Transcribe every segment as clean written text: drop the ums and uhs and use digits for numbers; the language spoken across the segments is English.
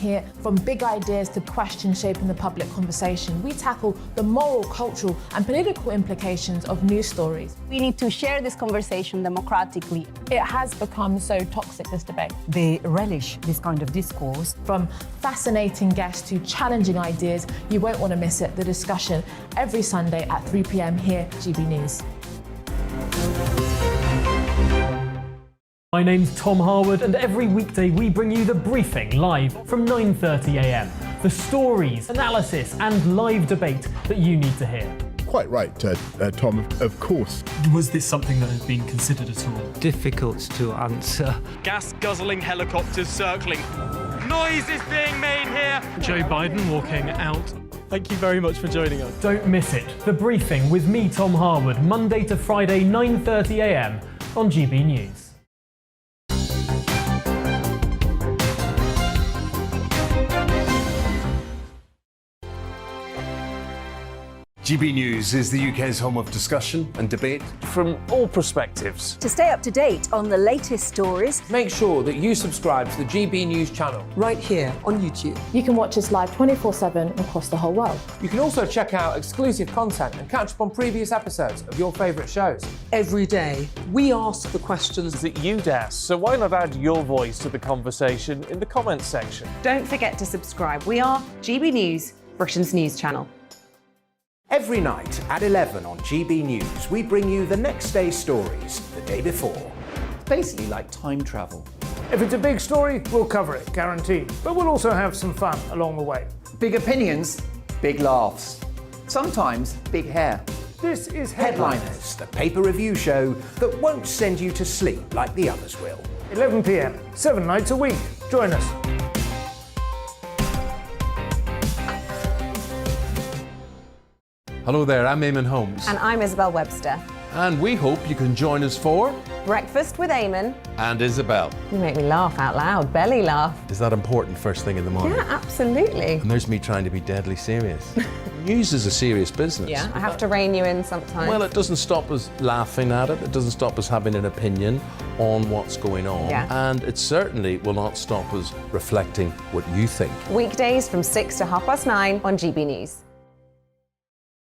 here, from big ideas to questions shaping the public conversation. We tackle the moral, cultural and political implications of news stories. We need to share this conversation democratically. It has become so toxic, this debate. They relish this kind of discourse. From fascinating guests to challenging ideas, you won't want to miss it. The discussion every Sunday at 3 p.m. here, GB News. My name's Tom Harwood, and every weekday we bring you The Briefing live from 9:30 a.m. The stories, analysis and live debate that you need to hear. Quite right, Tom, of course. Was this something that had been considered at all? Difficult to answer. Gas-guzzling helicopters circling. Noise is being made here. Joe Biden walking out. Thank you very much for joining us. Don't miss it. The Briefing with me, Tom Harwood, Monday to Friday, 9:30 a.m. on GB News. GB News is the UK's home of discussion and debate From all perspectives. To stay up to date on the latest stories, make sure that you subscribe to the GB News channel Right here on YouTube. You can watch us live 24/7 across the whole world. You can also check out exclusive content and catch up on previous episodes of your favourite shows. Every day, we ask the questions That you'd ask, so why not add your voice to the conversation in the comments section? Don't forget to subscribe. We are GB News, Britain's news channel. Every night at 11 on GB News, we bring you the next day's stories the day before. It's basically like time travel. If it's a big story, we'll cover it, guaranteed. But we'll also have some fun along the way. Big opinions, big laughs. Sometimes big hair. This is Headliners, the paper review show that won't send you to sleep like the others will. 11 p.m, 7 nights a week. Join us. Hello there, I'm Eamon Holmes. And I'm Isabel Webster. And we hope you can join us for Breakfast with Eamon. And Isabel. You make me laugh out loud, belly laugh. Is that important first thing in the morning? Yeah, absolutely. And there's me trying to be deadly serious. News is a serious business. Yeah, I have to rein you in sometimes. Well, it doesn't stop us laughing at it. It doesn't stop us having an opinion on what's going on. Yeah. And it certainly will not stop us reflecting what you think. Weekdays from 6 to 9:30 on GB News.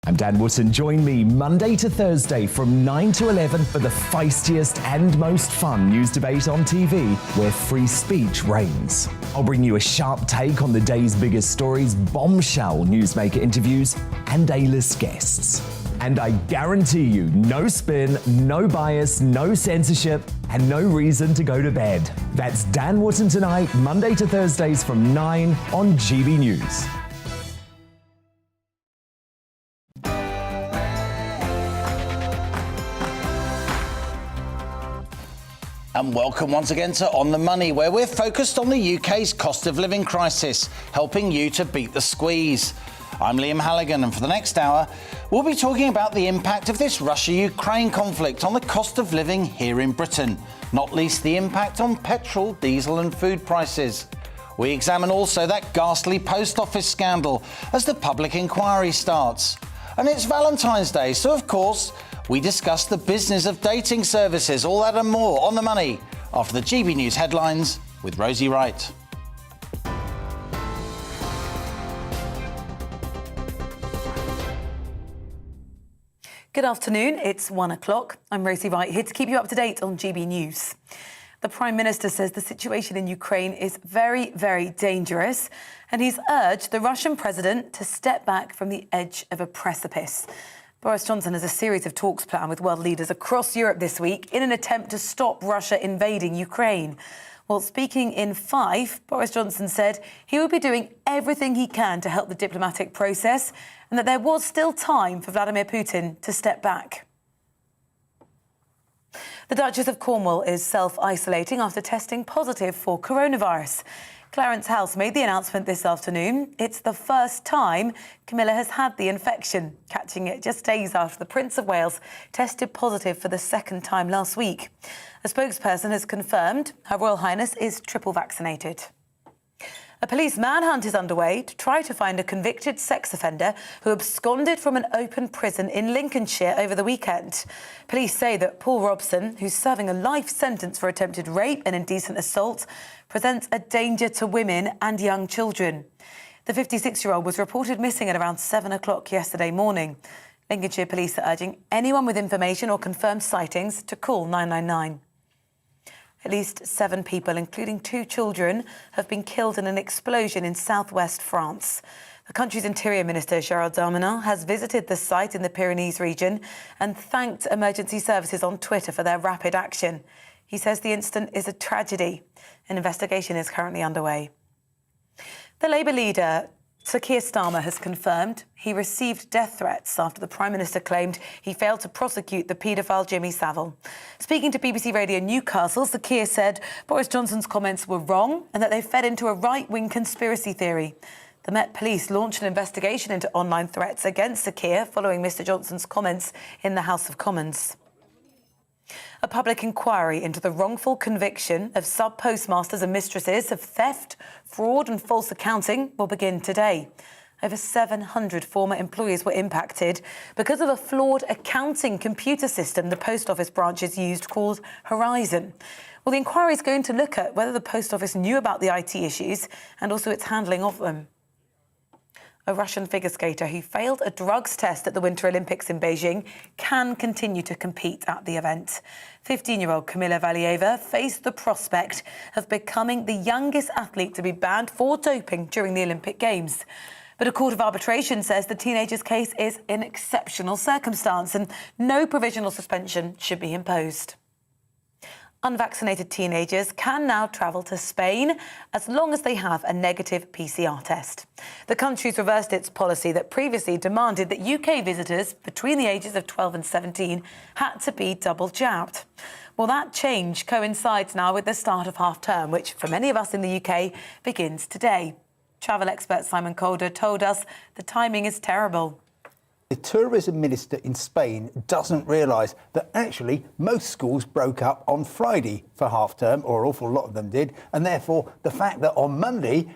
I'm Dan Wootton. Join me Monday to Thursday from 9 to 11 for the feistiest and most fun news debate on TV, where free speech reigns. I'll bring you a sharp take on the day's biggest stories, bombshell newsmaker interviews, and A-list guests. And I guarantee you, no spin, no bias, no censorship, and no reason to go to bed. That's Dan Wootton tonight, Monday to Thursdays from 9 on GB News. And welcome once again to On the Money, where we're focused on the UK's cost of living crisis, helping you to beat the squeeze. I'm Liam Halligan, and for the next hour, we'll be talking about the impact of this Russia-Ukraine conflict on the cost of living here in Britain, not least the impact on petrol, diesel and food prices. We examine also that ghastly post office scandal as the public inquiry starts. And it's Valentine's Day, so of course, we discuss the business of dating services, all that and more on The Money, after the GB News headlines with Rosie Wright. Good afternoon, it's 1 o'clock. I'm Rosie Wright, here to keep you up to date on GB News. The Prime Minister says the situation in Ukraine is very, very dangerous, and he's urged the Russian president to step back from the edge of a precipice. Boris Johnson has a series of talks planned with world leaders across Europe this week in an attempt to stop Russia invading Ukraine. While speaking in Fife, Boris Johnson said he would be doing everything he can to help the diplomatic process and that there was still time for Vladimir Putin to step back. The Duchess of Cornwall is self-isolating after testing positive for coronavirus. Clarence House made the announcement this afternoon. It's the first time Camilla has had the infection, catching it just days after the Prince of Wales tested positive for the second time last week. A spokesperson has confirmed Her Royal Highness is triple vaccinated. A police manhunt is underway to try to find a convicted sex offender who absconded from an open prison in Lincolnshire over the weekend. Police say that Paul Robson, who's serving a life sentence for attempted rape and indecent assault, presents a danger to women and young children. The 56-year-old was reported missing at around 7 o'clock yesterday morning. Lincolnshire police are urging anyone with information or confirmed sightings to call 999. At least 7 people, including 2 children, have been killed in an explosion in southwest France. The country's Interior Minister, Gérald Darmanin, has visited the site in the Pyrenees region and thanked emergency services on Twitter for their rapid action. He says the incident is a tragedy. An investigation is currently underway. The Labour leader, Sir Keir Starmer, has confirmed he received death threats after the Prime Minister claimed he failed to prosecute the paedophile Jimmy Savile. Speaking to BBC Radio Newcastle, Sir Keir said Boris Johnson's comments were wrong and that they fed into a right-wing conspiracy theory. The Met Police launched an investigation into online threats against Sir Keir following Mr Johnson's comments in the House of Commons. A public inquiry into the wrongful conviction of sub-postmasters and mistresses of theft, fraud and false accounting will begin today. Over 700 former employees were impacted because of a flawed accounting computer system the post office branches used called Horizon. Well, the inquiry is going to look at whether the post office knew about the IT issues and also its handling of them. A Russian figure skater who failed a drugs test at the Winter Olympics in Beijing can continue to compete at the event. 15-year-old Kamila Valieva faced the prospect of becoming the youngest athlete to be banned for doping during the Olympic Games. But a court of arbitration says the teenager's case is an exceptional circumstance and no provisional suspension should be imposed. Unvaccinated teenagers can now travel to Spain as long as they have a negative PCR test. The country's reversed its policy that previously demanded that UK visitors between the ages of 12 and 17 had to be double jabbed. Well, that change coincides now with the start of half-term, which for many of us in the UK begins today. Travel expert Simon Calder told us the timing is terrible. The tourism minister in Spain doesn't realise that actually most schools broke up on Friday for half-term, or an awful lot of them did, and therefore the fact that on Monday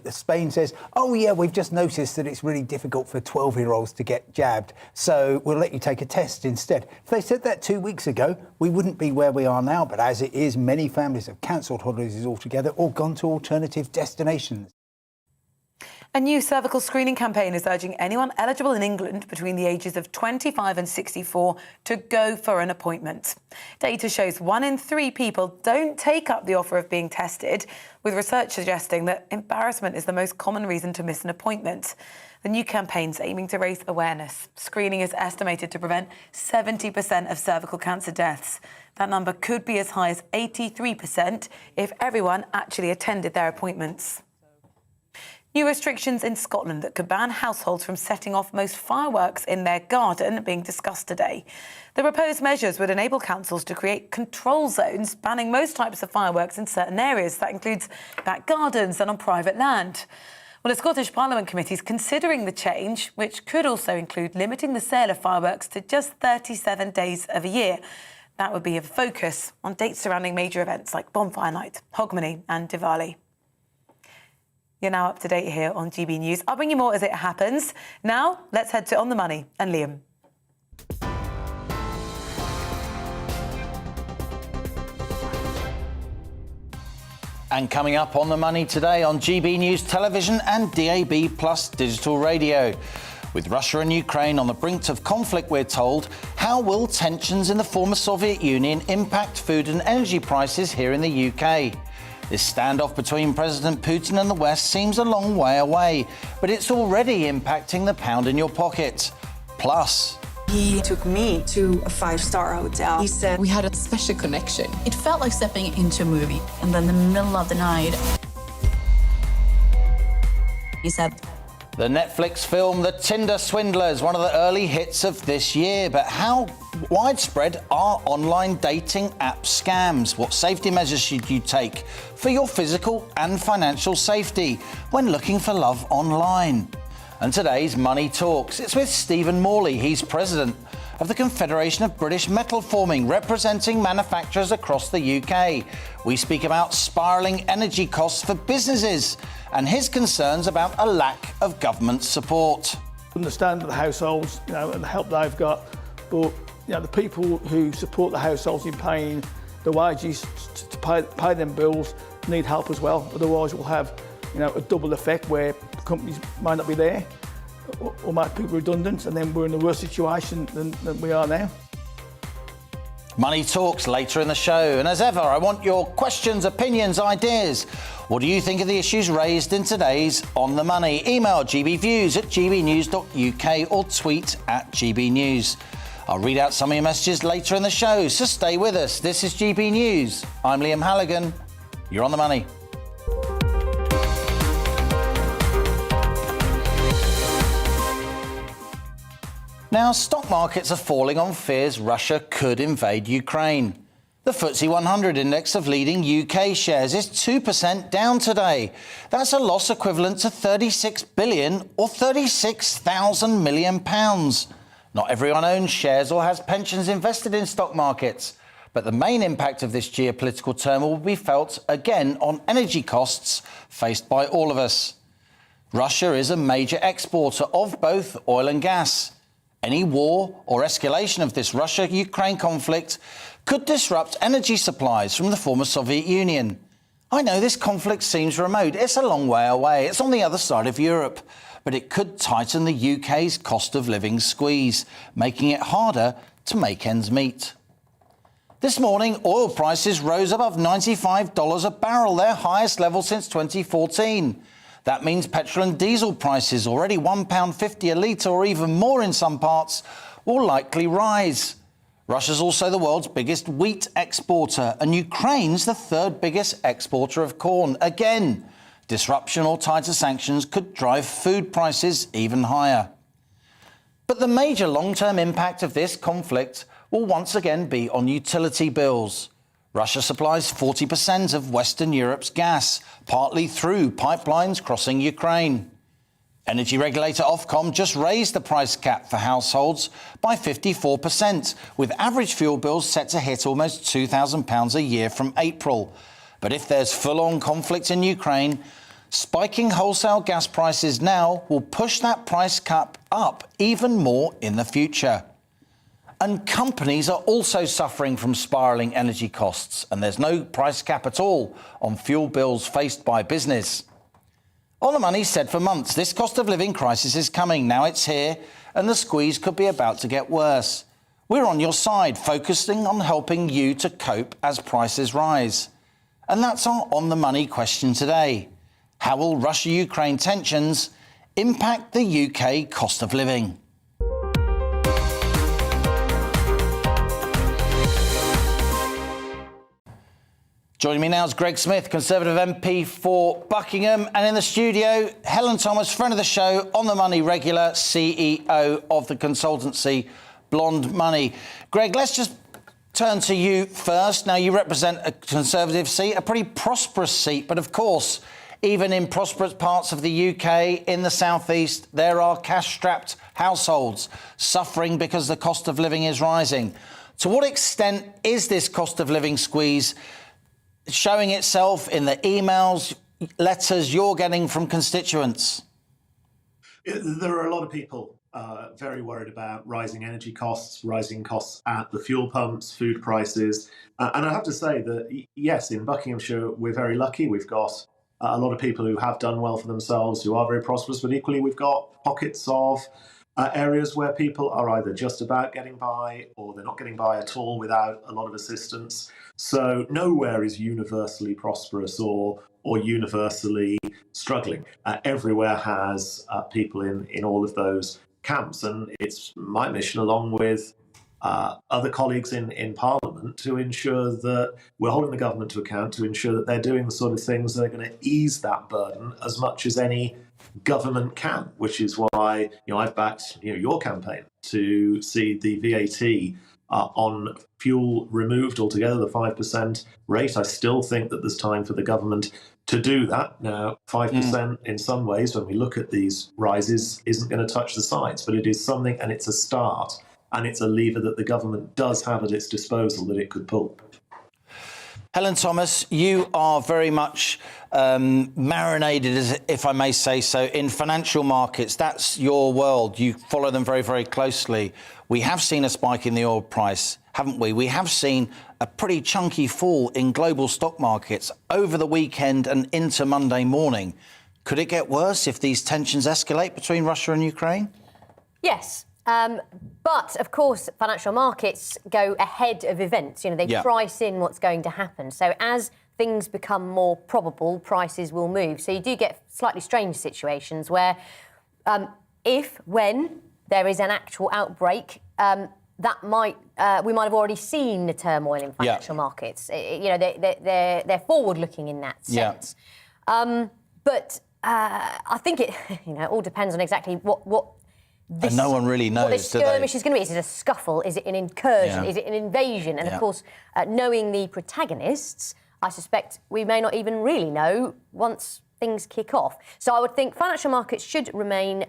Spain says, oh yeah, we've just noticed that it's really difficult for 12-year-olds to get jabbed, so we'll let you take a test instead. If they said that 2 weeks ago, we wouldn't be where we are now, but as it is, many families have cancelled holidays altogether or gone to alternative destinations. A new cervical screening campaign is urging anyone eligible in England between the ages of 25 and 64 to go for an appointment. Data shows 1 in 3 people don't take up the offer of being tested, with research suggesting that embarrassment is the most common reason to miss an appointment. The new campaign's aiming to raise awareness. Screening is estimated to prevent 70% of cervical cancer deaths. That number could be as high as 83% if everyone actually attended their appointments. New restrictions in Scotland that could ban households from setting off most fireworks in their garden are being discussed today. The proposed measures would enable councils to create control zones, banning most types of fireworks in certain areas. That includes back gardens and on private land. Well, a Scottish Parliament committee is considering the change, which could also include limiting the sale of fireworks to just 37 days of a year. That would be a focus on dates surrounding major events like Bonfire Night, Hogmanay and Diwali. You're now up to date here on GB News. I'll bring you more as it happens. Now, let's head to On the Money and Liam. And coming up on the money today on GB News Television and DAB Plus digital radio. With Russia and Ukraine on the brink of conflict, we're told, how will tensions in the former Soviet Union impact food and energy prices here in the UK? This standoff between President Putin and the West seems a long way away, but it's already impacting the pound in your pocket. Plus, he took me to a 5-star hotel. He said we had a special connection. It felt like stepping into a movie. And then in the middle of the night, he said, the Netflix film The Tinder Swindlers, one of the early hits of this year. But how widespread are online dating app scams? What safety measures should you take for your physical and financial safety when looking for love online? And today's Money Talks. It's with Stephen Morley. He's president of the Confederation of British Metal Forming, representing manufacturers across the UK. We speak about spiralling energy costs for businesses and his concerns about a lack of government support. Understand the households, and the help they've got, but the people who support the households in paying the wages to pay them bills need help as well. Otherwise, we'll have a double effect where companies might not be there or make people redundant, and then we're in a worse situation than we are now. Money talks later in the show, and as ever, I want your questions, opinions, ideas. What do you think of the issues raised in today's On the Money? Email gbviews@gbnews.uk or tweet @gbnews. I'll read out some of your messages later in the show, so stay with us. This is GB News. I'm Liam Halligan. You're on the money. Now, stock markets are falling on fears Russia could invade Ukraine. The FTSE 100 index of leading UK shares is 2% down today. That's a loss equivalent to 36 billion or 36,000 million pounds. Not everyone owns shares or has pensions invested in stock markets. But the main impact of this geopolitical turmoil will be felt again on energy costs faced by all of us. Russia is a major exporter of both oil and gas. Any war or escalation of this Russia-Ukraine conflict could disrupt energy supplies from the former Soviet Union. I know this conflict seems remote. It's a long way away. It's on the other side of Europe. But it could tighten the UK's cost of living squeeze, making it harder to make ends meet. This morning, oil prices rose above $95 a barrel, their highest level since 2014. That means petrol and diesel prices, already £1.50 a litre or even more in some parts, will likely rise. Russia's also the world's biggest wheat exporter, and Ukraine's the third biggest exporter of corn. Again, disruption or tighter sanctions could drive food prices even higher. But the major long-term impact of this conflict will once again be on utility bills. Russia supplies 40% of Western Europe's gas, partly through pipelines crossing Ukraine. Energy regulator Ofcom just raised the price cap for households by 54%, with average fuel bills set to hit almost £2,000 a year from April. But if there's full-on conflict in Ukraine, spiking wholesale gas prices now will push that price cap up even more in the future. And companies are also suffering from spiralling energy costs, and there's no price cap at all on fuel bills faced by business. On the Money said for months, this cost of living crisis is coming. Now it's here, and the squeeze could be about to get worse. We're on your side, focusing on helping you to cope as prices rise. And that's our On the Money question today. How will Russia-Ukraine tensions impact the UK cost of living? Joining me now is Greg Smith, Conservative MP for Buckingham, and in the studio, Helen Thomas, friend of the show, On the Money regular, CEO of the consultancy Blonde Money. Greg, let's just turn to you first. Now, you represent a Conservative seat, a pretty prosperous seat, but of course, even in prosperous parts of the UK, in the southeast, there are cash-strapped households suffering because the cost of living is rising. To what extent is this cost of living squeeze showing itself in the emails, letters you're getting from constituents? There are a lot of people very worried about rising energy costs, rising costs at the fuel pumps, food prices. And I have to say that, yes, in Buckinghamshire, we're very lucky. We've got a lot of people who have done well for themselves, who are very prosperous, but equally we've got pockets of areas where people are either just about getting by or they're not getting by at all without a lot of assistance. So nowhere is universally prosperous or universally struggling. Everywhere has people in all of those camps. And it's my mission, along with other colleagues in Parliament, to ensure that we're holding the government to account, to ensure that they're doing the sort of things that are going to ease that burden as much as any government can, which is why I've backed your campaign to see the VAT on fuel removed altogether, the 5% rate. I still think that there's time for the government to do that. Now, 5% in some ways, when we look at these rises, isn't going to touch the sides, but it is something, and it's a start. and it's a lever that the government does have at its disposal that it could pull. Helen Thomas, you are very much marinated, if I may say so, in financial markets. That's your world. You follow them very, very closely. We have seen a spike in the oil price, haven't we? We have seen a pretty chunky fall in global stock markets over the weekend and into Monday morning. Could it get worse if these tensions escalate between Russia and Ukraine? Yes. But, of course, financial markets go ahead of events. You know, they price in what's going to happen. So as things become more probable, prices will move. So you do get slightly strange situations where when there is an actual outbreak, that might we might have already seen the turmoil in financial markets. You know, they're forward-looking in that sense. But I think it all depends on exactly what. And no one really knows, what this skirmish is going to be. Is it a scuffle? Is it an incursion? Is it an invasion? And, of course, knowing the protagonists, I suspect we may not even really know once things kick off. So I would think financial markets should remain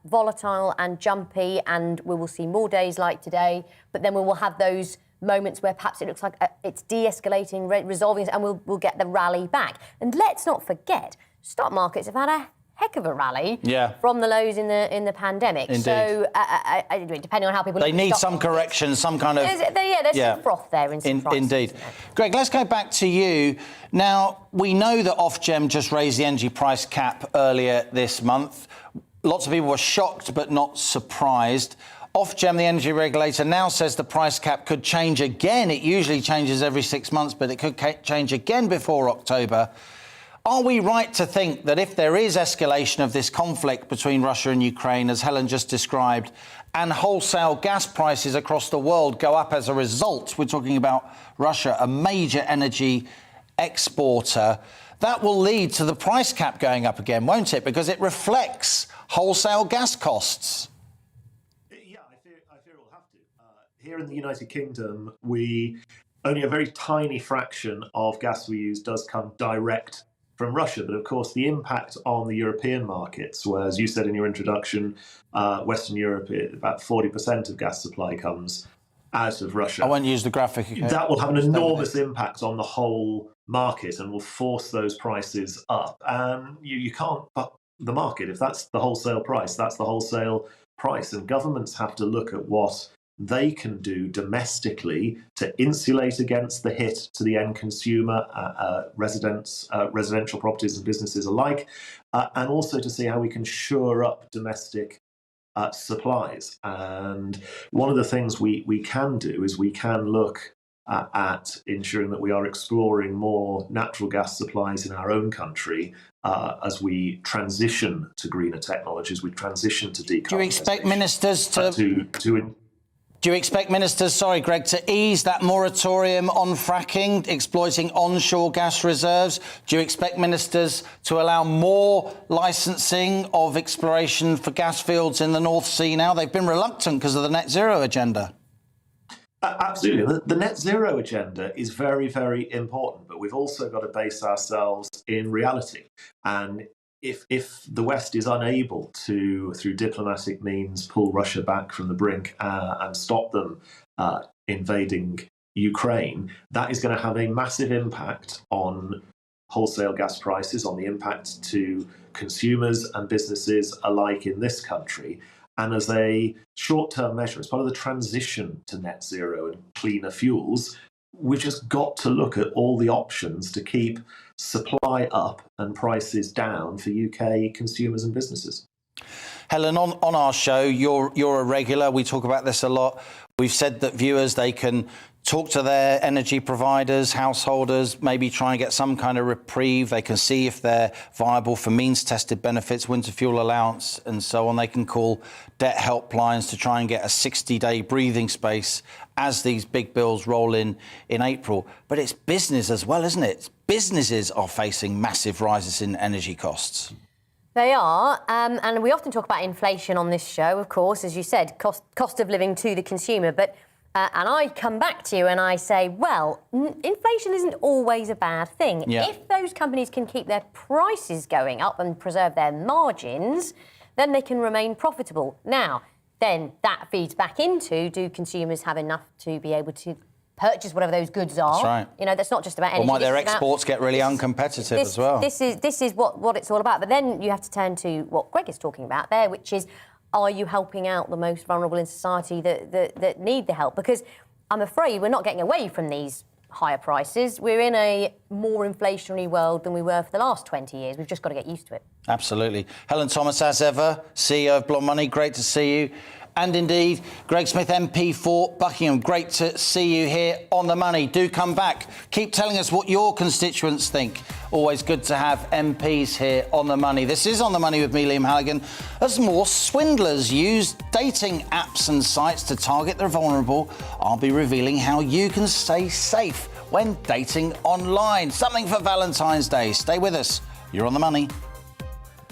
volatile and jumpy, and we will see more days like today, but then we will have those moments where perhaps it looks like it's de-escalating, resolving, and we'll get the rally back. And let's not forget, stock markets have had a heck of a rally from the lows in the pandemic. Indeed. So, depending on how people... They need some correction, some kind of... There's some froth there in some prices. Indeed. Greg, let's go back to you. Now, we know that Ofgem just raised the energy price cap earlier this month. Lots of people were shocked but not surprised. Ofgem, the energy regulator, now says the price cap could change again. It usually changes every 6 months, but it could change again before October. Are we right to think that if there is escalation of this conflict between Russia and Ukraine, as Helen just described, and wholesale gas prices across the world go up as a result, we're talking about Russia, a major energy exporter, that will lead to the price cap going up again, won't it? Because it reflects wholesale gas costs. Yeah, I fear it will have to. Here in the United Kingdom, only a very tiny fraction of gas we use does come direct from Russia. But of course, the impact on the European markets, where, as you said in your introduction, Western Europe, about 40% of gas supply comes out of Russia. I won't use the graphic again. That will have an enormous impact on the whole market and will force those prices up. And you can't buck the market. If that's the wholesale price, that's the wholesale price. And governments have to look at what they can do domestically to insulate against the hit to the end consumer, residential properties and businesses alike, and also to see how we can shore up domestic supplies. And one of the things we can do is we can look at ensuring that we are exploring more natural gas supplies in our own country as we transition to greener technologies, we transition to decarbonisation. Do you expect ministers Do you expect ministers, Greg, to ease that moratorium on fracking, exploiting onshore gas reserves? Do you expect ministers to allow more licensing of exploration for gas fields in the North Sea now? They've been reluctant because of the net zero agenda. Absolutely. The net zero agenda is very, very important, but we've also got to base ourselves in reality. And if the West is unable to, through diplomatic means, pull Russia back from the brink and stop them invading Ukraine, that is going to have a massive impact on wholesale gas prices, on the impact to consumers and businesses alike in this country. And as a short-term measure, as part of the transition to net zero and cleaner fuels, we've just got to look at all the options to keep supply up and prices down for UK consumers and businesses. Helen, on our show, you're a regular. We talk about this a lot. We've said that viewers, they can talk to their energy providers, householders, maybe try and get some kind of reprieve. They can see if they're viable for means-tested benefits, winter fuel allowance and so on. They can call debt helplines to try and get a 60-day breathing space as these big bills roll in April. But it's business as well, isn't it? Businesses are facing massive rises in energy costs. They are, and we often talk about inflation on this show, of course, as you said, cost of living to the consumer. But and I come back to you and I say, well, inflation isn't always a bad thing. Yeah. If those companies can keep their prices going up and preserve their margins, then they can remain profitable. Now, then that feeds back into, do consumers have enough to be able to purchase whatever those goods are? That's right. You know, that's not just about energy. Or might their exports get really uncompetitive as well? This is what it's all about. But then you have to turn to what Greg is talking about there, which is, are you helping out the most vulnerable in society that need the help? Because I'm afraid we're not getting away from these higher prices. We're in a more inflationary world than we were for the last 20 years. We've just got to get used to it. Absolutely. Helen Thomas, as ever, CEO of Blonde Money, great to see you. And indeed, Greg Smith, MP for Buckingham, great to see you here on The Money. Do come back. Keep telling us what your constituents think. Always good to have MPs here on The Money. This is On The Money with me, Liam Halligan, as more swindlers use dating apps and sites to target the vulnerable. I'll be revealing how you can stay safe when dating online. Something for Valentine's Day. Stay with us. You're on The Money.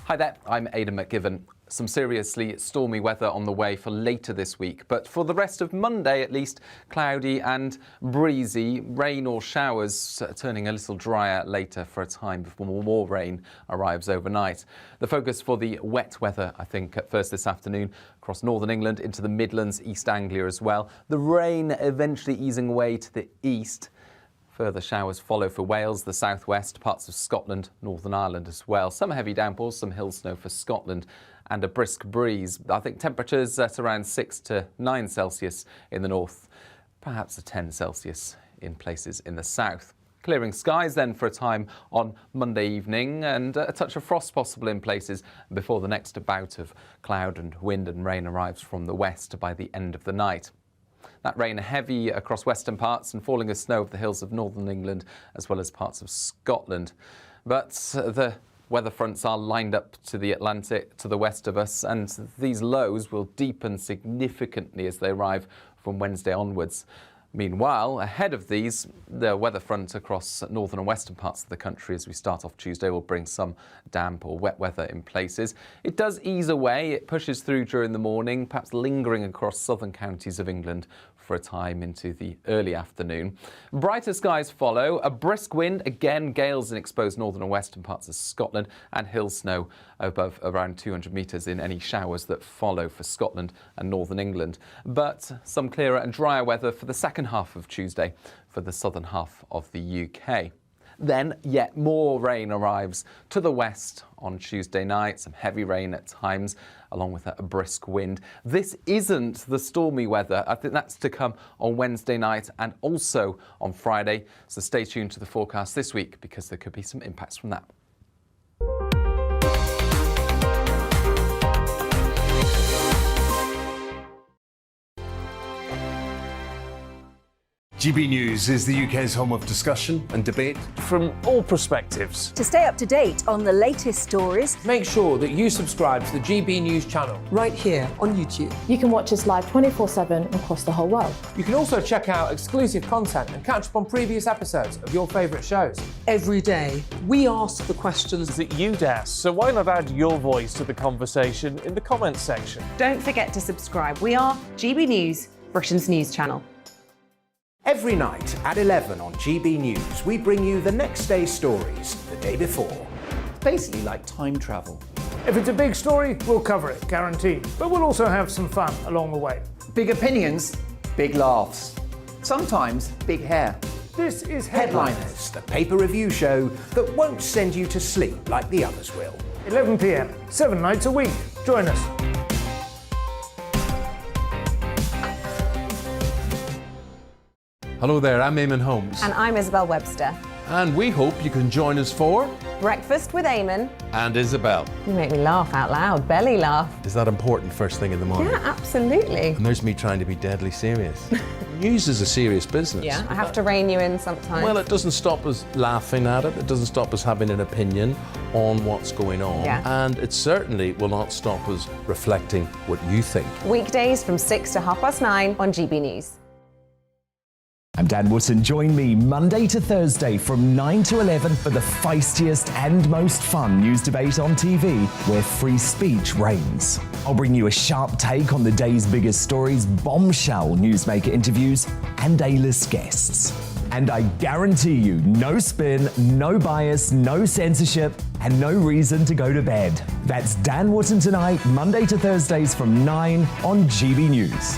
Hi there, I'm Aidan McGivern. Some seriously stormy weather on the way for later this week, but for the rest of Monday at least, cloudy and breezy, rain or showers turning a little drier later for a time before more rain arrives overnight. The focus for the wet weather, I think, at first this afternoon across northern England into the Midlands, East Anglia as well. The rain eventually easing away to the east. Further showers follow for Wales, the southwest, parts of Scotland, Northern Ireland as well. Some heavy downpours, some hill snow for Scotland, and a brisk breeze. I think temperatures at around 6 to 9 Celsius in the north, perhaps a 10 Celsius in places in the south. Clearing skies then for a time on Monday evening, and a touch of frost possible in places before the next bout of cloud and wind and rain arrives from the west by the end of the night. That rain heavy across western parts and falling as snow over the hills of northern England as well as parts of Scotland. But the weather fronts are lined up to the Atlantic to the west of us, and these lows will deepen significantly as they arrive from Wednesday onwards. Meanwhile, ahead of these, the weather front across northern and western parts of the country as we start off Tuesday will bring some damp or wet weather in places. It does ease away, it pushes through during the morning, perhaps lingering across southern counties of England for a time into the early afternoon. Brighter skies follow, a brisk wind, again gales in exposed northern and western parts of Scotland, and hill snow above around 200 metres in any showers that follow for Scotland and northern England. But some clearer and drier weather for the second half of Tuesday for the southern half of the UK. Then yet more rain arrives to the west on Tuesday night, some heavy rain at times, along with a brisk wind. This isn't the stormy weather. I think that's to come on Wednesday night and also on Friday. So stay tuned to the forecast this week because there could be some impacts from that. GB News is the UK's home of discussion and debate from all perspectives. To stay up to date on the latest stories, make sure that you subscribe to the GB News channel. Right here on YouTube. You can watch us live 24/7 across the whole world. You can also check out exclusive content and catch up on previous episodes of your favourite shows. Every day, we ask the questions that you'd ask, so why not add your voice to the conversation in the comments section? Don't forget to subscribe. We are GB News, Britain's news channel. Every night at 11 on GB News, we bring you the next day's stories the day before. It's basically like time travel. If it's a big story, we'll cover it, guaranteed. But we'll also have some fun along the way. Big opinions, big laughs. Sometimes big hair. This is Headliners, the paper review show that won't send you to sleep like the others will. 11 p.m, 7 nights a week. Join us. Hello there, I'm Eamon Holmes. And I'm Isabel Webster. And we hope you can join us for Breakfast with Eamon and Isabel. You make me laugh out loud, belly laugh. Is that important first thing in the morning? Yeah, absolutely. And there's me trying to be deadly serious. News is a serious business. Yeah, I have to rein you in sometimes. Well, it doesn't stop us laughing at it. It doesn't stop us having an opinion on what's going on. Yeah. And it certainly will not stop us reflecting what you think. Weekdays from 6 to 9:30 on GB News. I'm Dan Wootton. Join me Monday to Thursday from 9 to 11 for the feistiest and most fun news debate on TV, where free speech reigns. I'll bring you a sharp take on the day's biggest stories, bombshell newsmaker interviews, and A-list guests. And I guarantee you, no spin, no bias, no censorship, and no reason to go to bed. That's Dan Wootton Tonight, Monday to Thursdays from 9 on GB News.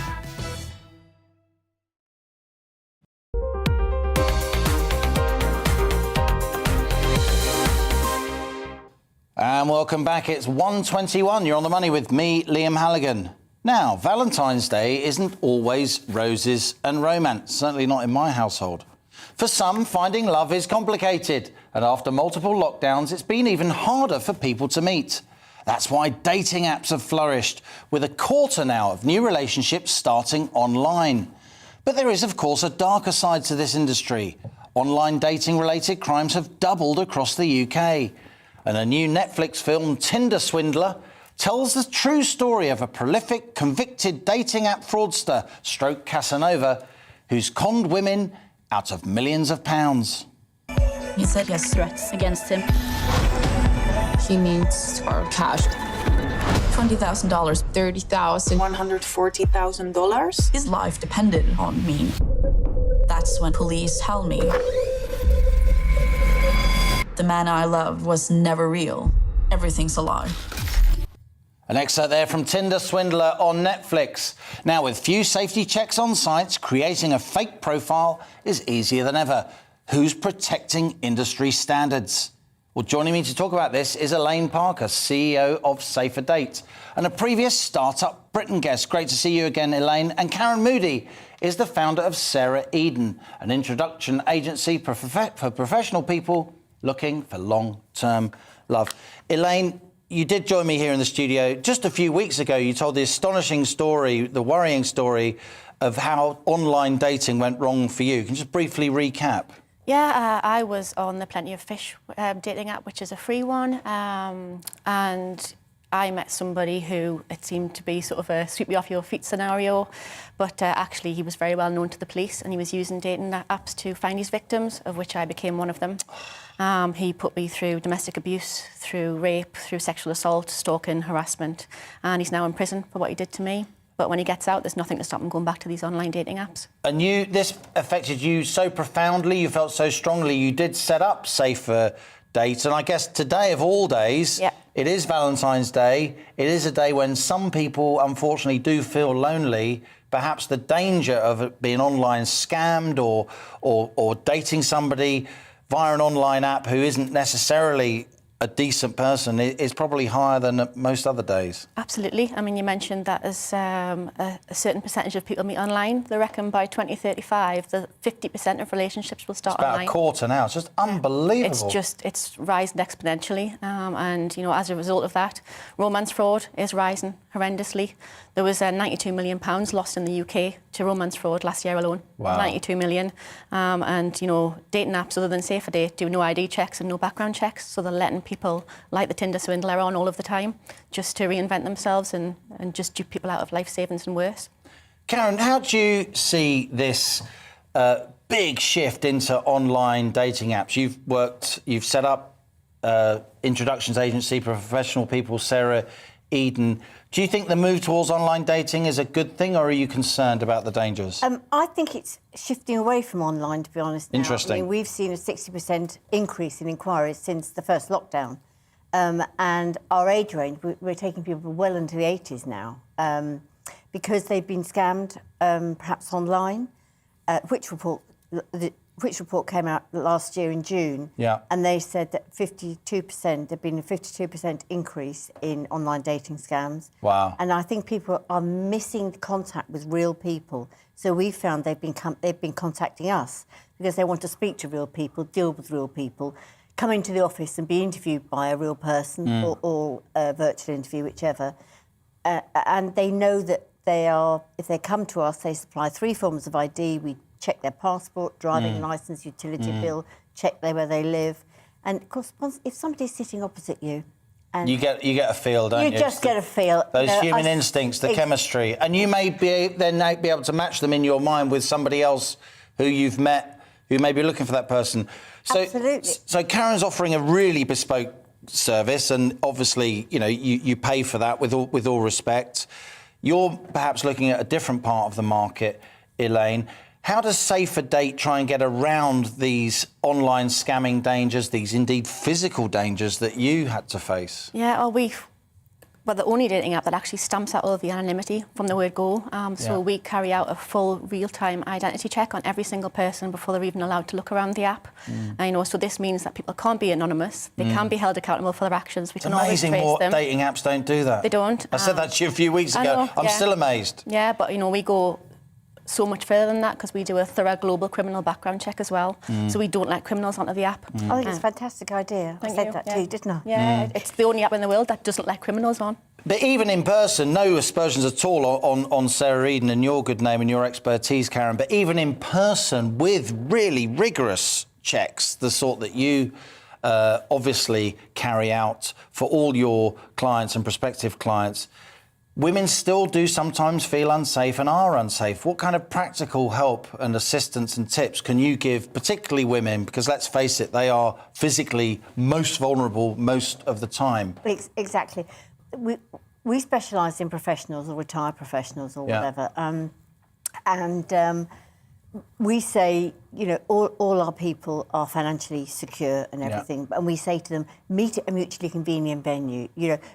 And welcome back. It's 1:21. You're on the money with me, Liam Halligan. Now, Valentine's Day isn't always roses and romance, certainly not in my household. For some, finding love is complicated, and after multiple lockdowns, it's been even harder for people to meet. That's why dating apps have flourished, with a quarter now of new relationships starting online. But there is, of course, a darker side to this industry. Online dating-related crimes have doubled across the UK. And a new Netflix film, Tinder Swindler, tells the true story of a prolific, convicted dating app fraudster, stroke Casanova, who's conned women out of millions of pounds. He said he has threats against him. He needs our cash. $20,000, $30,000, $140,000. His life depended on me. That's when police tell me the man I loved was never real. Everything's a lie. An excerpt there from Tinder Swindler on Netflix. Now, with few safety checks on sites, creating a fake profile is easier than ever. Who's protecting industry standards? Well, joining me to talk about this is Elaine Parker, CEO of Safer Date, and a previous Startup Britain guest. Great to see you again, Elaine. And Karen Moody is the founder of Sarah Eden, an introduction agency for professional people looking for long-term love. Elaine, you did join me here in the studio. Just a few weeks ago, you told the astonishing story, the worrying story of how online dating went wrong for you. Can you just briefly recap? Yeah, I was on the Plenty of Fish dating app, which is a free one, and I met somebody who it seemed to be sort of a sweep you off your feet scenario, but actually he was very well known to the police, and he was using dating apps to find his victims, of which I became one of them. He put me through domestic abuse, through rape, through sexual assault, stalking, harassment, and he's now in prison for what he did to me. But when he gets out, there's nothing to stop him going back to these online dating apps. And this affected you so profoundly, you felt so strongly, you did set up Safer Date, and I guess today of all days, it is Valentine's Day. It is a day when some people, unfortunately, do feel lonely. Perhaps the danger of it being online scammed or dating somebody via an online app who isn't necessarily a decent person is probably higher than most other days. Absolutely. I mean, you mentioned that as a certain percentage of people meet online. They reckon by 2035, the 50% of relationships will start online. It's about a quarter now. It's just unbelievable. It's rising exponentially. And, you know, as a result of that, romance fraud is rising horrendously. There was £92 million lost in the UK to romance fraud last year alone. Wow. 92 million. And, you know, dating apps other than Safer Date do no ID checks and no background checks. So they're letting people like the Tinder Swindler on all of the time just to reinvent themselves and just dupe people out of life savings and worse. Karen, how do you see this big shift into online dating apps? You've set up introductions agency for professional people, Sarah Eden. Do you think the move towards online dating is a good thing, or are you concerned about the dangers? I think it's shifting away from online, to be honest. Now. Interesting. I mean, we've seen a 60% increase in inquiries since the first lockdown. And our age range, we're taking people well into the 80s now, because they've been scammed, perhaps online, which report came out last year in June, and they said that there'd been a 52% increase in online dating scams. Wow. And I think people are missing contact with real people. So we found they've been contacting us because they want to speak to real people, deal with real people, come into the office and be interviewed by a real person or a virtual interview, whichever. And they know that if they come to us, they supply 3 forms of ID. We check their passport, driving licence, utility bill, check where they live. And of course, if somebody's sitting opposite you, and you get a feel, don't you? You just get a feel. Those human instincts, the chemistry, and you may be able to match them in your mind with somebody else who you've met, who may be looking for that person. So, absolutely. So Karen's offering a really bespoke service, and obviously, you know, you pay for that with all respect. You're perhaps looking at a different part of the market, Elaine. How does Safer Date try and get around these online scamming dangers, these indeed physical dangers that you had to face? Yeah, we're the only dating app that actually stamps out all of the anonymity from the word go. So we carry out a full real-time identity check on every single person before they're even allowed to look around the app. So this means that people can't be anonymous. They can be held accountable for their actions. We can always trace them. Amazing what dating apps don't do that. They don't. I said that to you a few weeks ago. I'm still amazed. Yeah, but we go so much further than that because we do a thorough global criminal background check as well. So we don't let criminals onto the app. I think it's a fantastic idea. I said that too, didn't I? Yeah, it's the only app in the world that doesn't let criminals on. But even in person, no aspersions at all on Sarah Eden and your good name and your expertise, Karen, but even in person with really rigorous checks, the sort that you obviously carry out for all your clients and prospective clients, women still do sometimes feel unsafe and are unsafe. What kind of practical help and assistance and tips can you give, particularly women? Because let's face it, they are physically most vulnerable most of the time. Exactly. We specialise in professionals or retired professionals or whatever. We say, all our people are financially secure and everything, and we say to them, meet at a mutually convenient venue.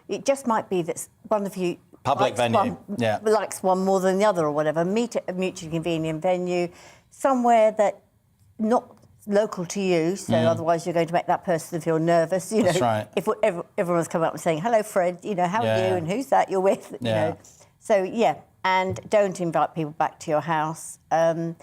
It just might be that one of you public venue, likes one more than the other or whatever. Meet at a mutually convenient venue, somewhere that not local to you, so otherwise you're going to make that person feel nervous. That's right. If everyone's coming up and saying, "Hello, Fred," how are you and who's that you're with? So and don't invite people back to your house. And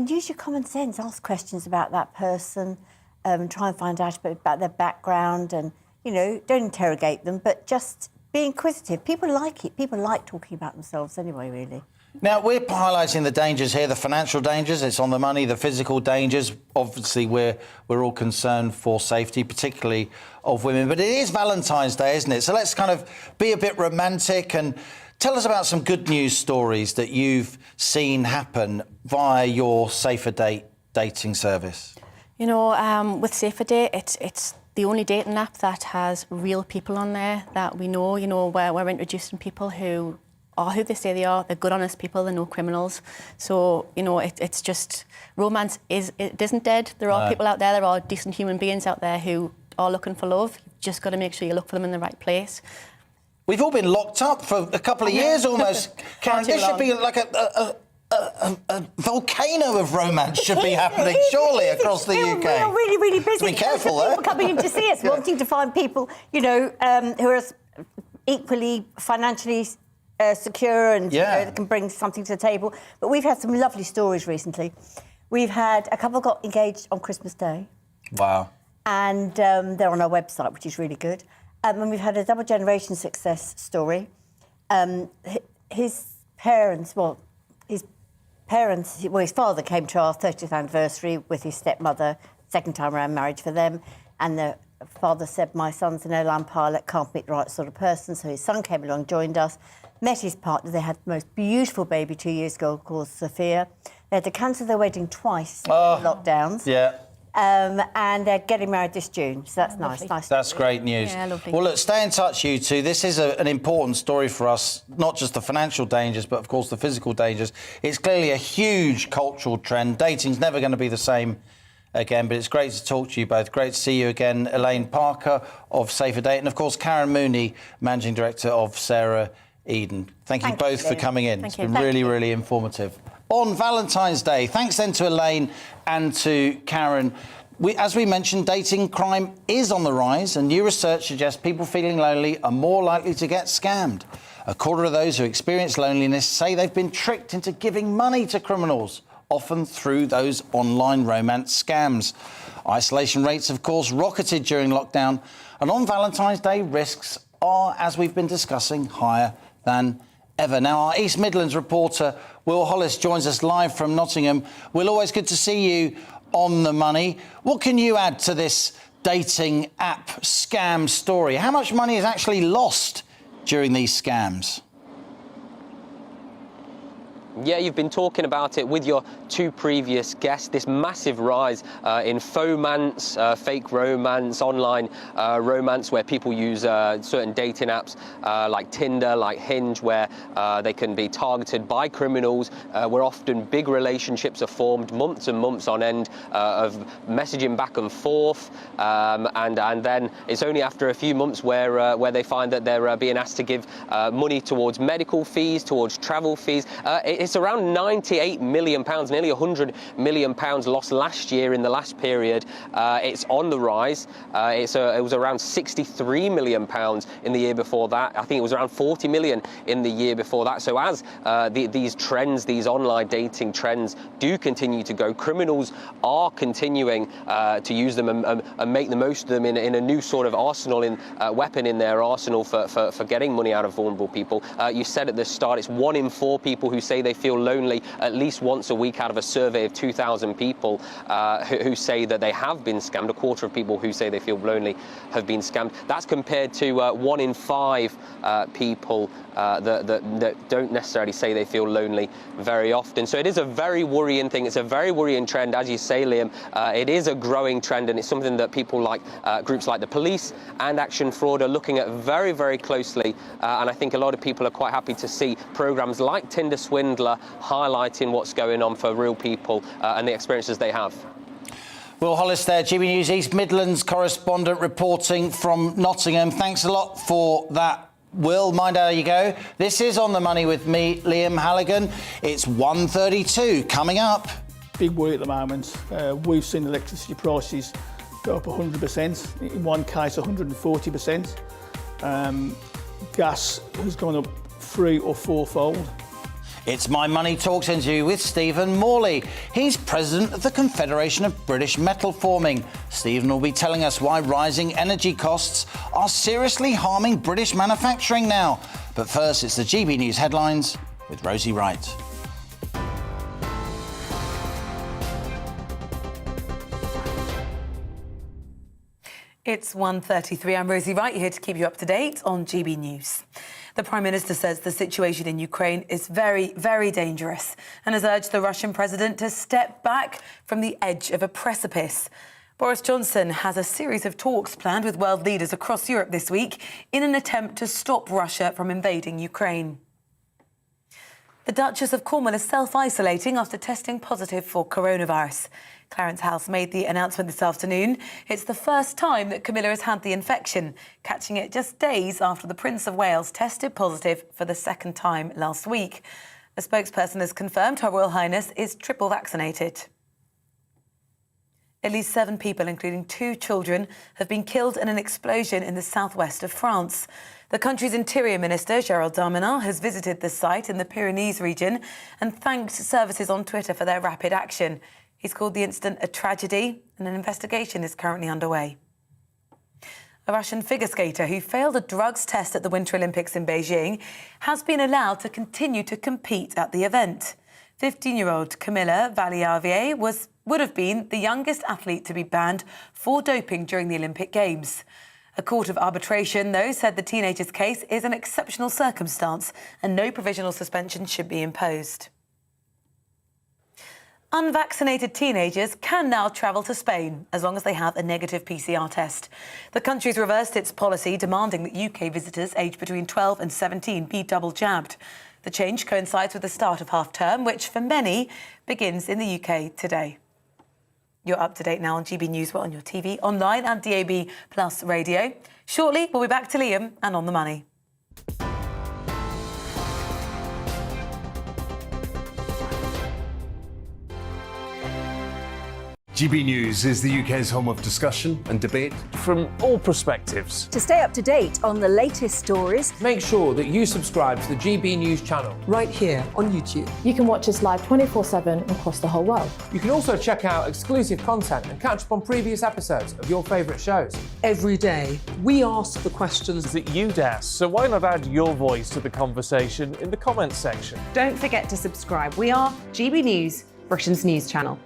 use your common sense. Ask questions about that person. Try and find out about their background, and don't interrogate them, but just be inquisitive. People like it. People like talking about themselves anyway, really. Now, we're highlighting the dangers here, the financial dangers, it's on the money, the physical dangers. Obviously, we're all concerned for safety, particularly of women. But it is Valentine's Day, isn't it? So let's kind of be a bit romantic and tell us about some good news stories that you've seen happen via your Safer Date dating service. With Safer Date, it's the only dating app that has real people on there that we know, where we're introducing people who are who they say they are. They're good, honest people. They're no criminals. So, it's just romance isn't dead. There are people out there. There are decent human beings out there who are looking for love. You've just got to make sure you look for them in the right place. We've all been locked up for a couple of years almost. Karen, this should be like a volcano of romance should be happening, surely, across the UK. We are really, really busy. Be careful, though. People coming in to see us, wanting to find people, who are equally financially secure and that can bring something to the table. But we've had some lovely stories recently. We've had a couple got engaged on Christmas Day. Wow. And they're on our website, which is really good. And we've had a double generation success story. His father came to our 30th anniversary with his stepmother, second time around marriage for them. And the father said, my son's an airline pilot, can't meet the right sort of person. So his son came along, joined us, met his partner. They had the most beautiful baby 2 years ago called Sophia. They had to cancel their wedding twice in lockdowns. Yeah. And they're getting married this June, so that's nice. That's great news. Yeah, lovely. Well, look, stay in touch, you two. This is an important story for us, not just the financial dangers, but, of course, the physical dangers. It's clearly a huge cultural trend. Dating's never going to be the same again, but it's great to talk to you both. Great to see you again, Elaine Parker of Safer Date, and, of course, Karen Mooney, Managing Director of Sarah Eden. Thank you both for coming in. It's been really, really informative. On Valentine's Day, thanks then to Elaine and to Karen. As we mentioned, dating crime is on the rise, and new research suggests people feeling lonely are more likely to get scammed. A quarter of those who experience loneliness say they've been tricked into giving money to criminals, often through those online romance scams. Isolation rates, of course, rocketed during lockdown, and on Valentine's Day, risks are, as we've been discussing, higher than ever. Now, our East Midlands reporter, Will Hollis, joins us live from Nottingham. Will, always good to see you on the money. What can you add to this dating app scam story? How much money is actually lost during these scams? Yeah, you've been talking about it with your two previous guests, this massive rise in fomance, fake romance, online romance, where people use certain dating apps like Tinder, like Hinge, where they can be targeted by criminals, where often big relationships are formed, months and months on end of messaging back and forth, and then it's only after a few months where they find that they're being asked to give money towards medical fees, towards travel fees. It's around £98 million, nearly £100 million lost last year in the last period. It's on the rise. It was around £63 million in the year before that. I think it was around £40 million in the year before that. So as these trends, these online dating trends do continue to go, criminals are continuing to use them and make the most of them in a new sort of arsenal, weapon in their arsenal for getting money out of vulnerable people. You said at the start, it's 1 in 4 people who say they feel lonely at least once a week out of a survey of 2,000 people who say that they have been scammed. A quarter of people who say they feel lonely have been scammed. That's compared to 1 in 5 people that don't necessarily say they feel lonely very often. So it is a very worrying thing. It's a very worrying trend, as you say, Liam. It is a growing trend, and it's something that people like groups like the police and Action Fraud are looking at very, very closely. And I think a lot of people are quite happy to see programs like Tinder Swindler highlighting what's going on for real people and the experiences they have. Will Hollis there, GB News East Midlands correspondent reporting from Nottingham. Thanks a lot for that, Will. Mind how you go. This is On the Money with me, Liam Halligan. It's 1:32 coming up. Big worry at the moment. We've seen electricity prices go up 100%, in one case 140%. Gas has gone up 3- or 4-fold. It's My Money Talks interview with Stephen Morley. He's president of the Confederation of British Metal Forming. Stephen will be telling us why rising energy costs are seriously harming British manufacturing now. But first, it's the GB News headlines with Rosie Wright. It's 1:33. I'm Rosie Wright, here to keep you up to date on GB News. The Prime Minister says the situation in Ukraine is very, very dangerous and has urged the Russian president to step back from the edge of a precipice. Boris Johnson has a series of talks planned with world leaders across Europe this week in an attempt to stop Russia from invading Ukraine. The Duchess of Cornwall is self-isolating after testing positive for coronavirus. Clarence House made the announcement this afternoon. It's the first time that Camilla has had the infection, catching it just days after the Prince of Wales tested positive for the second time last week. A spokesperson has confirmed Her Royal Highness is triple vaccinated. At least 7 people, including 2 children, have been killed in an explosion in the southwest of France. The country's Interior Minister, Gérald Darmanin, has visited the site in the Pyrenees region and thanked services on Twitter for their rapid action. He's called the incident a tragedy, and an investigation is currently underway. A Russian figure skater who failed a drugs test at the Winter Olympics in Beijing has been allowed to continue to compete at the event. 15-year-old Camilla Valiavier would have been the youngest athlete to be banned for doping during the Olympic Games. A court of arbitration, though, said the teenager's case is an exceptional circumstance and no provisional suspension should be imposed. Unvaccinated teenagers can now travel to Spain as long as they have a negative PCR test. The country's reversed its policy demanding that UK visitors aged between 12 and 17 be double jabbed. The change coincides with the start of half-term, which for many begins in the UK today. You're up to date now on GB News. We're on your TV, online and DAB Plus radio. Shortly, we'll be back to Liam and On the Money. GB News is the UK's home of discussion and debate From all perspectives. To stay up to date on the latest stories, Make sure that you subscribe to the GB News channel. Right here on YouTube. You can watch us live 24/7 across the whole world. You can also check out exclusive content and catch up on previous episodes of your favourite shows. Every day, we ask the questions that you'd ask, so why not add your voice to the conversation in the comments section? Don't forget to subscribe. We are GB News, Britain's news channel.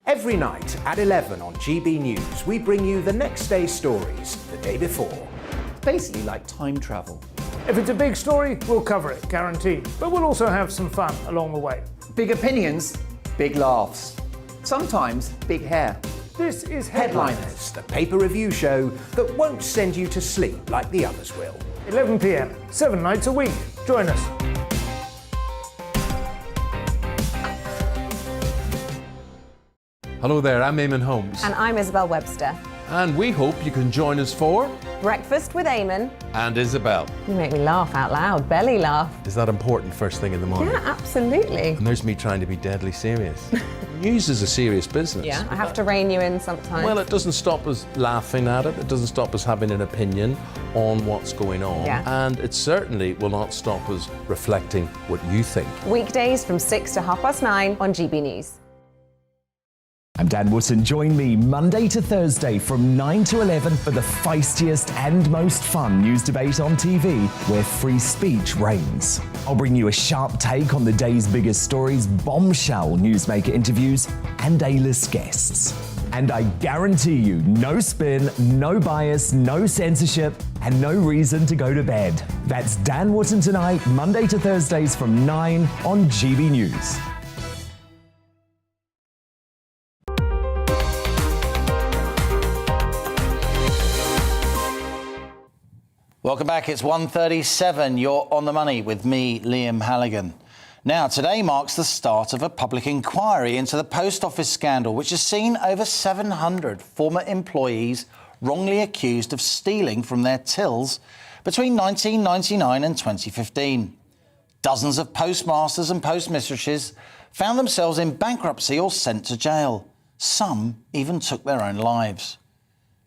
Every night at 11 on GB News, we bring you the next day's stories the day before. Basically like time travel. If it's a big story, we'll cover it, guaranteed. But we'll also have some fun along the way. Big opinions, big laughs. Sometimes big hair. This is Headliners, the paper review show that won't send you to sleep like the others will. 11 p.m, 7 nights a week. Join us. Hello there, I'm Eamon Holmes. And I'm Isabel Webster. And we hope you can join us for Breakfast with Eamon. And Isabel. You make me laugh out loud, belly laugh. Is that important first thing in the morning? Yeah, absolutely. And there's me trying to be deadly serious. News is a serious business. Yeah, I have to rein you in sometimes. Well, it doesn't stop us laughing at it. It doesn't stop us having an opinion on what's going on. Yeah. And it certainly will not stop us reflecting what you think. Weekdays from 6 to 9:30 on GB News. I'm Dan Wootton. Join me Monday to Thursday from 9 to 11 for the feistiest and most fun news debate on TV, where free speech reigns. I'll bring you a sharp take on the day's biggest stories, bombshell newsmaker interviews, and A-list guests. And I guarantee you, no spin, no bias, no censorship, and no reason to go to bed. That's Dan Wootton tonight, Monday to Thursdays from 9 on GB News. Welcome back. It's 1:37. You're on the money with me, Liam Halligan. Now, today marks the start of a public inquiry into the post office scandal, which has seen over 700 former employees wrongly accused of stealing from their tills between 1999 and 2015. Dozens of postmasters and postmistresses found themselves in bankruptcy or sent to jail. Some even took their own lives.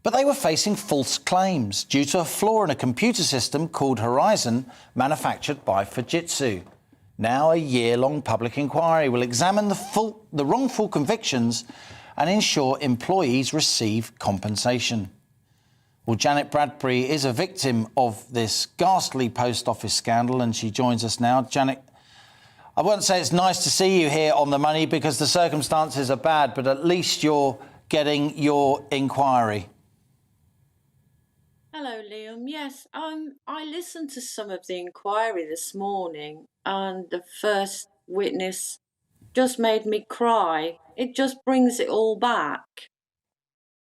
But they were facing false claims due to a flaw in a computer system called Horizon, manufactured by Fujitsu. Now a year-long public inquiry will examine the wrongful convictions and ensure employees receive compensation. Well, Janet Bradbury is a victim of this ghastly post office scandal, and she joins us now. Janet, I won't say it's nice to see you here on The Money because the circumstances are bad, but at least you're getting your inquiry. Hello, Liam. Yes, I listened to some of the inquiry this morning, and the first witness just made me cry. It just brings it all back.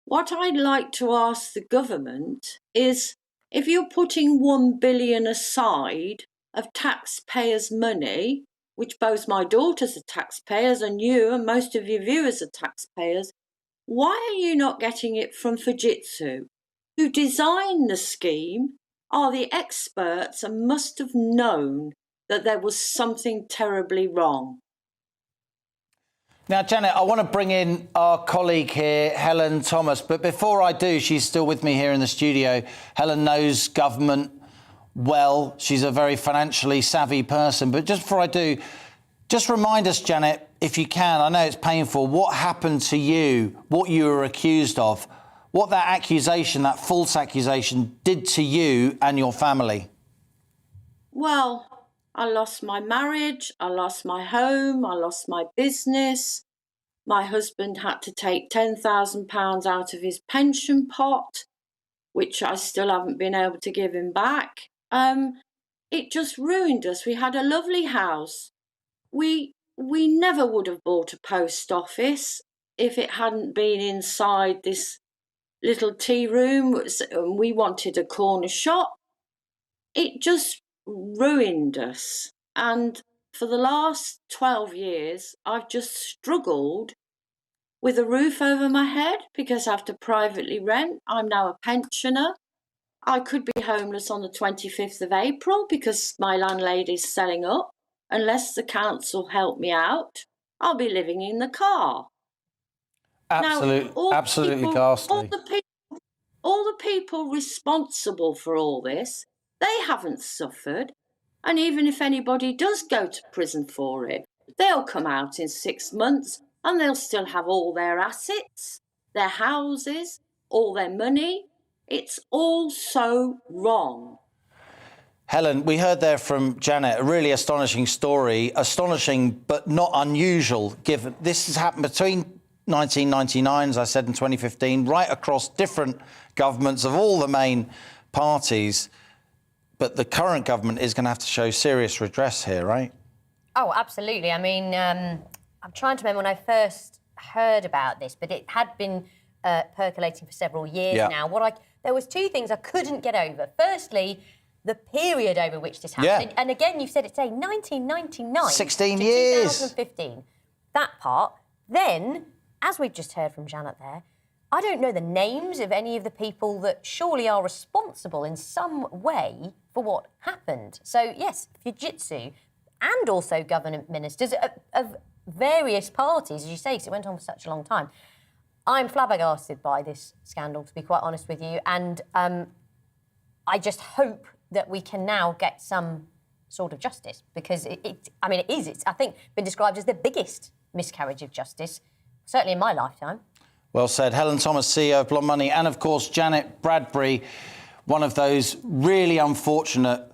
What I'd like to ask the government is, if you're putting $1 billion aside of taxpayers' money, which both my daughters are taxpayers and you and most of your viewers are taxpayers, why are you not getting it from Fujitsu, who designed the scheme, are the experts and must have known that there was something terribly wrong? Now, Janet, I want to bring in our colleague here, Helen Thomas. But before I do, she's still with me here in the studio. Helen knows government well. She's a very financially savvy person. But just before I do, just remind us, Janet, if you can, I know it's painful, what happened to you, what you were accused of, what that accusation, that false accusation, did to you and your family. Well, I lost my marriage, I lost my home, I lost my business. My husband had to take £10,000 out of his pension pot, which I still haven't been able to give him back. It just ruined us. We had a lovely house. We never would have bought a post office if it hadn't been inside this little tea room. We wanted a corner shop. It just ruined us. And for the last 12 years, I've just struggled with a roof over my head because I have to privately rent. I'm now a pensioner. I could be homeless on the 25th of April because my landlady's selling up. Unless the council help me out, I'll be living in the car. Absolutely ghastly. All the people responsible for all this, they haven't suffered. And even if anybody does go to prison for it, they'll come out in 6 months and they'll still have all their assets, their houses, all their money. It's all so wrong. Helen, we heard there from Janet a really astonishing story, astonishing but not unusual, given this has happened between 1999, as I said, and 2015, right across different governments of all the main parties. But the current government is going to have to show serious redress here, right? Oh, absolutely. I mean, I'm trying to remember when I first heard about this, but it had been percolating for several years now. There was two things I couldn't get over. Firstly, the period over which this happened. And again, you said it today, 1999 16 to years. 2015. That part. Then, as we've just heard from Janet there, I don't know the names of any of the people that surely are responsible in some way for what happened. So, yes, Fujitsu and also government ministers of various parties, as you say, because it went on for such a long time. I'm flabbergasted by this scandal, to be quite honest with you, and I just hope that we can now get some sort of justice, because it's I think, been described as the biggest miscarriage of justice, certainly in my lifetime. Well said. Helen Thomas, CEO of Blonde Money, and of course Janet Bradbury, one of those really unfortunate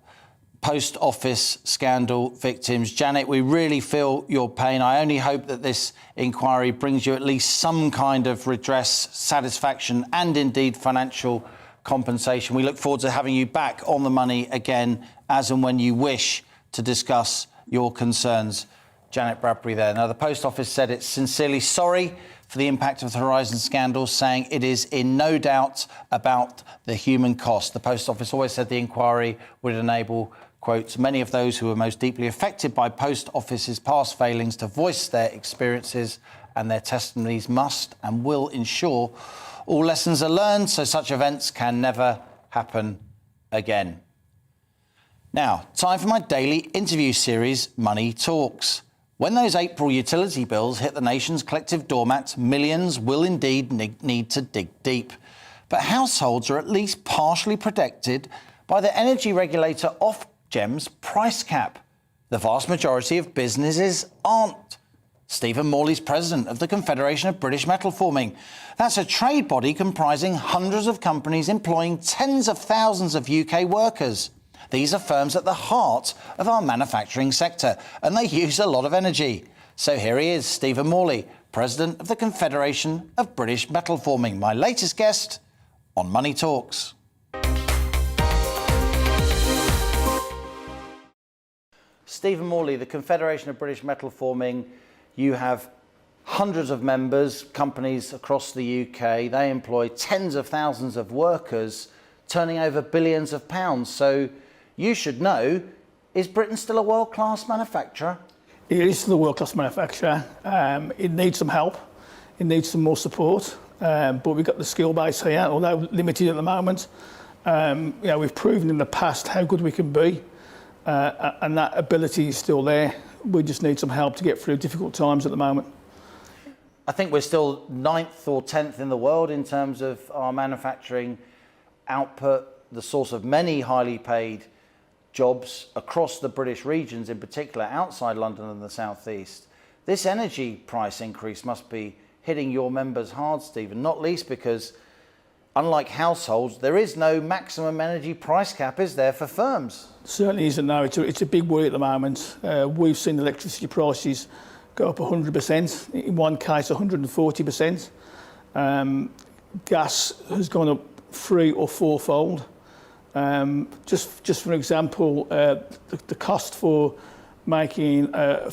post office scandal victims. Janet, we really feel your pain. I only hope that this inquiry brings you at least some kind of redress, satisfaction, and indeed financial compensation. We look forward to having you back on the money again as and when you wish to discuss your concerns. Janet Bradbury there. Now, the Post Office said it's sincerely sorry for the impact of the Horizon scandal, saying it is in no doubt about the human cost. The Post Office always said the inquiry would enable, quote, many of those who were most deeply affected by Post Office's past failings to voice their experiences, and their testimonies must and will ensure all lessons are learned so such events can never happen again. Now, time for my daily interview series, Money Talks. When those April utility bills hit the nation's collective doormat, millions will indeed need to dig deep. But households are at least partially protected by the energy regulator Ofgem's price cap. The vast majority of businesses aren't. Stephen Morley's president of the Confederation of British Metal Forming. That's a trade body comprising hundreds of companies employing tens of thousands of UK workers. These are firms at the heart of our manufacturing sector, and they use a lot of energy. So here he is, Stephen Morley, president of the Confederation of British Metal Forming, my latest guest on Money Talks. Stephen Morley, the Confederation of British Metal Forming, you have hundreds of members, companies across the UK. They employ tens of thousands of workers, turning over billions of pounds. So you should know, is Britain still a world-class manufacturer? It is still a world-class manufacturer. It needs some help. It needs some more support. But we've got the skill base here, although limited at the moment. We've proven in the past how good we can be, and that ability is still there. We just need some help to get through difficult times at the moment. I think we're still 9th or 10th in the world in terms of our manufacturing output, the source of many highly paid jobs across the British regions, in particular outside London and the South East. This energy price increase must be hitting your members hard, Stephen, not least because, unlike households, there is no maximum energy price cap, is there, for firms? Certainly isn't, no. It's a big worry at the moment. We've seen electricity prices go up 100%, in one case 140%. Gas has gone up 3- or 4-fold. Just for example, the cost for making a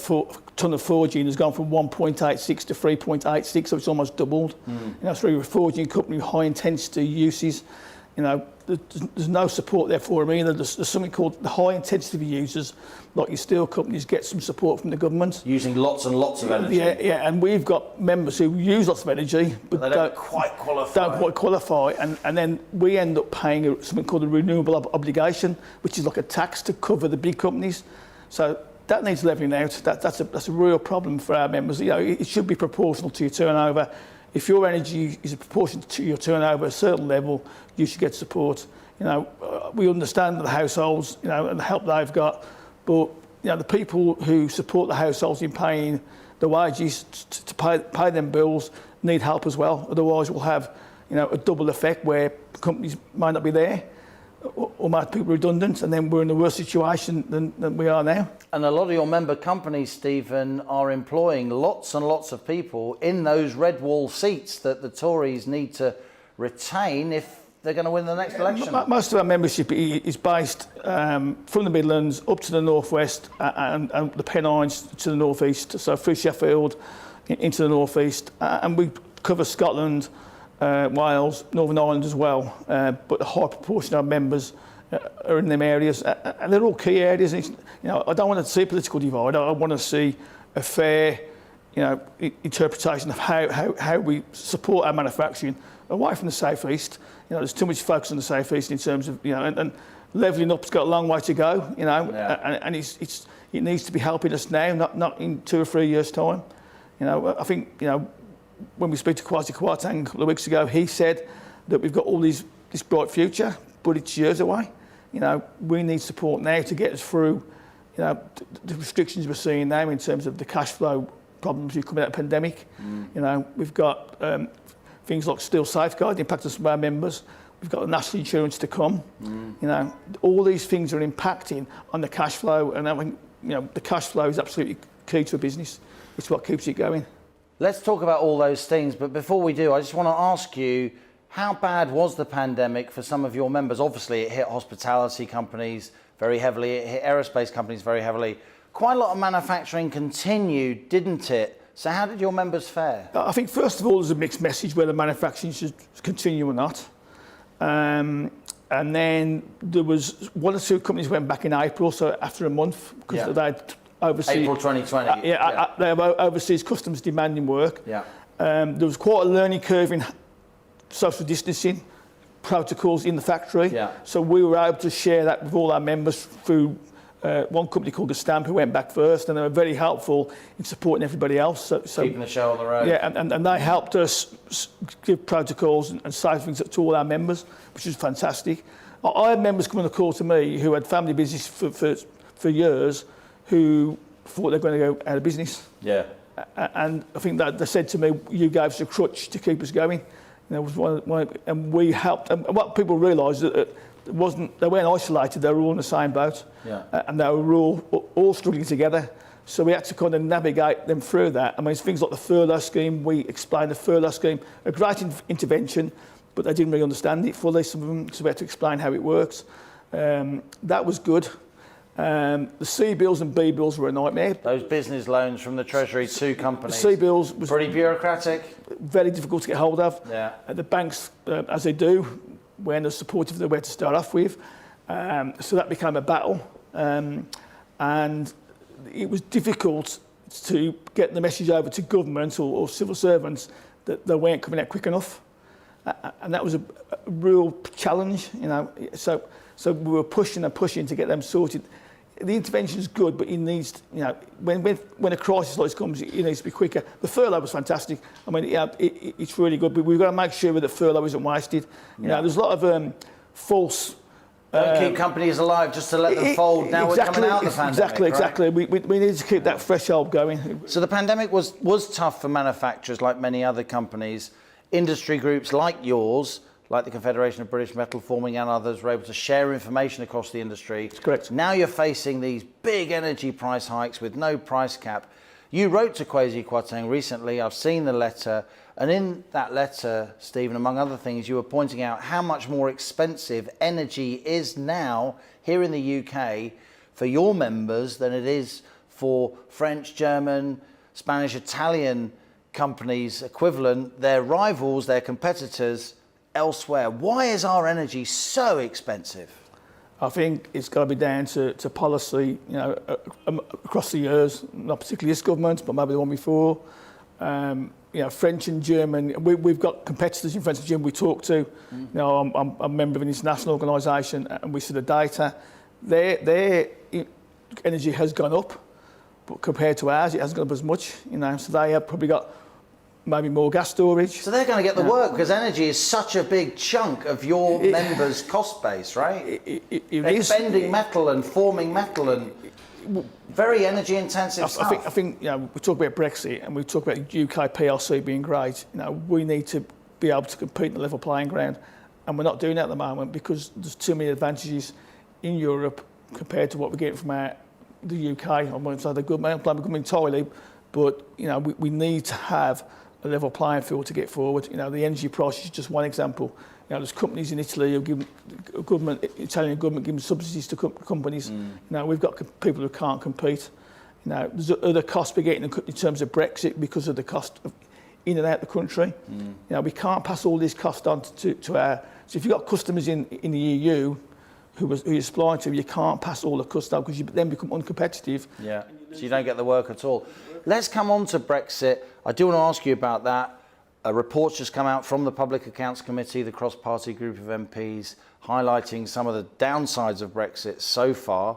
ton of forging has gone from 1.86 to 3.86, so it's almost doubled. Through a forging company with high intensity uses, there's no support there for them either. There's something called the high intensity users, like your steel companies, get some support from the government. Using lots and lots of energy. Yeah, and we've got members who use lots of energy, but they don't quite qualify. And then we end up paying something called a renewable obligation, which is like a tax to cover the big companies. So that needs levelling out. That's a real problem for our members. It should be proportional to your turnover. If your energy is proportional to your turnover at a certain level, you should get support. We understand the households, and the help they've got, but the people who support the households in paying the wages to pay them bills need help as well. Otherwise, we'll have a double effect where companies might not be there, or make people redundant, and then we're in a worse situation than we are now. And a lot of your member companies, Stephen, are employing lots and lots of people in those red wall seats that the Tories need to retain if they're going to win the next election? Most of our membership is based from the Midlands up to the northwest and the Pennines to the northeast, so through Sheffield into the northeast, and we cover Scotland, Wales, Northern Ireland as well, but a high proportion of our members are in them areas, and they're all key areas. You know, I don't want to see a political divide. I want to see a fair, you know, interpretation of how we support our manufacturing away from the South East. You know, there's too much focus on the South East in terms of, you know, and levelling up's got a long way to go. You know, and it needs to be helping us now, not in 2 or 3 years' time. You know, I think, you know, when we speak to Kwasi Kwarteng a couple of weeks ago, he said that we've got all this bright future, but it's years away. You know, we need support now to get us through, you know, the restrictions we're seeing now in terms of the cash flow problems we've come out of the pandemic. You know, we've got things like still safeguard impacting some of our members. We've got the national insurance to come. You know, all these things are impacting on the cash flow, and I think, you know, the cash flow is absolutely key to a business. It's what keeps it going. Let's talk about all those things, but before we do, I just want to ask you, how bad was the pandemic for some of your members? Obviously, it hit hospitality companies very heavily, it hit aerospace companies very heavily. Quite a lot of manufacturing continued, didn't it? So how did your members fare? I think, first of all, there's a mixed message whether manufacturing should continue or not. And then there was 1 or 2 companies went back in April, so after a month, because they'd overseas... April 2020. They have overseas customers demanding work. Yeah. There was quite a learning curve in social distancing protocols in the factory. Yeah. So we were able to share that with all our members through one company called The Stamp, who went back first, and they were very helpful in supporting everybody else. So keeping the show on the road. Yeah, and they helped us give protocols and say things to all our members, which was fantastic. I had members come on the call to me who had family business for years, who thought they were going to go out of business. Yeah. And I think that they said to me, "You gave us a crutch to keep us going." And that was and we helped. And what people realised that they weren't isolated; they were all in the same boat. Yeah. And they were all struggling together. So we had to kind of navigate them through that. I mean, it's things like the furlough scheme. We explained the furlough scheme, a great intervention, but they didn't really understand it fully. Some of them, so we had to explain how it works. That was good. The C bills and B bills were a nightmare. Those business loans from the Treasury to companies. C bills was pretty bureaucratic. Very difficult to get hold of. Yeah. The banks, as they do, weren't as supportive as they were to start off with. So that became a battle. And it was difficult to get the message over to government or civil servants that they weren't coming out quick enough. And that was a real challenge, you know. So we were pushing and pushing to get them sorted. The intervention is good, but it needs, you know, when a crisis like this comes, it needs to be quicker. The furlough was fantastic. I mean, it's really good, but we've got to make sure that the furlough isn't wasted. You know, there's a lot of false... Don't keep companies alive just to let them fold. Now we're coming out of the pandemic, Exactly. We need to keep that threshold going. So the pandemic was tough for manufacturers like many other companies. Industry groups like yours, like the Confederation of British Metal Forming and others, were able to share information across the industry. That's correct. Now you're facing these big energy price hikes with no price cap. You wrote to Kwasi Kwarteng recently, I've seen the letter, and in that letter, Stephen, among other things, you were pointing out how much more expensive energy is now here in the UK for your members than it is for French, German, Spanish, Italian companies equivalent, their rivals, their competitors elsewhere. Why is our energy so expensive? I think it's got to be down to policy, you know, across the years, not particularly this government, but maybe the one before. You know, French and German, we've got competitors in French and German we talk to. You know, I'm a member of an international organisation and we see the data. Their energy has gone up, but compared to ours, it hasn't gone up as much. You know, so they have probably got maybe more gas storage. So they're going to get the work because energy is such a big chunk of your members' cost base, right? They're bending metal and forming metal and very energy intensive stuff. I think you know, we talk about Brexit and we talk about UK PLC being great. You know, we need to be able to compete on a level playing ground, and we're not doing that at the moment because there's too many advantages in Europe compared to what we're getting from the UK. I won't say they're good, I don't blame them entirely, but you know, we need to have a level playing field to get forward. You know, the energy price is just one example. You know, there's companies in Italy who give Italian government giving subsidies to companies. You know, we've got people who can't compete. You know, there's other costs we're getting in terms of Brexit because of the cost of in and out the country. You know, we can't pass all this cost on to our. So if you've got customers in the EU who you're supplying to, you can't pass all the cost on because you then become uncompetitive. Yeah, so you don't get the work at all. Let's come on to Brexit. I do want to ask you about that. A report's just come out from the Public Accounts Committee, the cross-party group of MPs, highlighting some of the downsides of Brexit so far.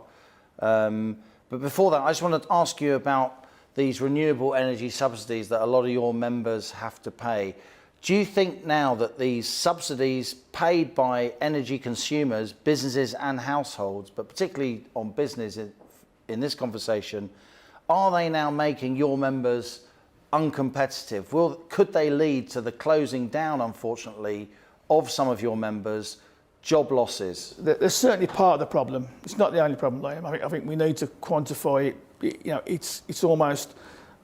But before that, I just want to ask you about these renewable energy subsidies that a lot of your members have to pay. Do you think now that these subsidies paid by energy consumers, businesses and households, but particularly on business in this conversation, are they now making your members uncompetitive? Could they lead to the closing down, unfortunately, of some of your members, job losses? There's certainly part of the problem. It's not the only problem, Liam. I think we need to quantify it. You know, it's almost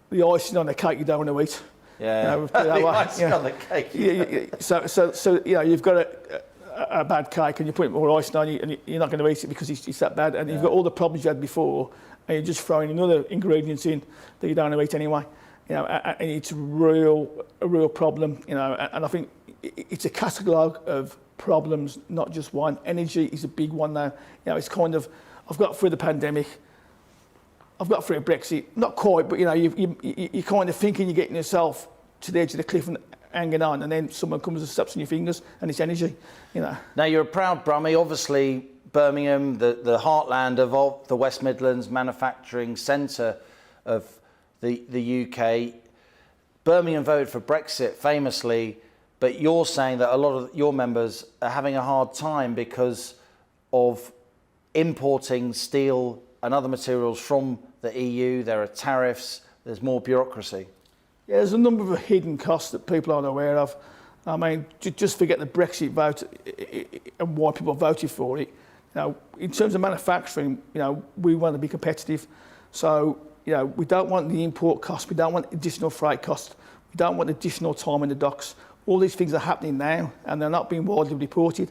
the icing on the cake you don't want to eat. Yeah, you know, the icing on the cake. So you know, you've got a bad cake and you put more icing on it and you're not going to eat it because it's that bad. And you've got all the problems you had before and you're just throwing another ingredients in that you don't want to eat anyway. You know, and it's a real problem. You know, and I think it's a catalogue of problems, not just one. Energy is a big one now. You know, it's kind of, I've got through the pandemic, I've got through Brexit, not quite, but you know, you're kind of thinking you're getting yourself to the edge of the cliff and hanging on, and then someone comes and steps on your fingers, and it's energy. You know. Now you're a proud Brummie, obviously. Birmingham, the heartland of the West Midlands manufacturing centre of the UK. Birmingham voted for Brexit famously, but you're saying that a lot of your members are having a hard time because of importing steel and other materials from the EU. There are tariffs, there's more bureaucracy. Yeah, there's a number of hidden costs that people aren't aware of. I mean, just forget the Brexit vote and why people voted for it. You know, in terms of manufacturing, you know, we want to be competitive. So, you know, we don't want the import costs, we don't want additional freight costs, we don't want additional time in the docks. All these things are happening now and they're not being widely reported.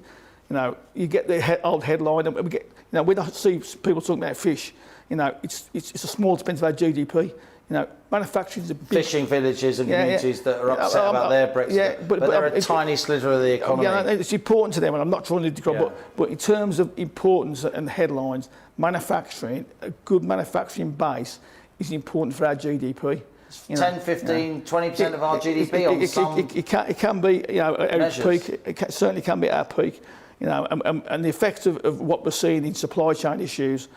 You know, you get the old headline and we get, you know, we don't see people talking about fish. You know, it's a small expense of our GDP. You know, manufacturing is a big... Fishing villages and communities that are upset about their Brexit, but they're a tiny sliver of the economy. Yeah, it's important to them, and I'm not trying to... But in terms of importance and headlines, manufacturing, a good manufacturing base is important for our GDP. You know, 10, 15, 20% of our GDP on some it can be, you know, at its peak. It certainly can be at our peak. You know, and the effects of what we're seeing in supply chain issues,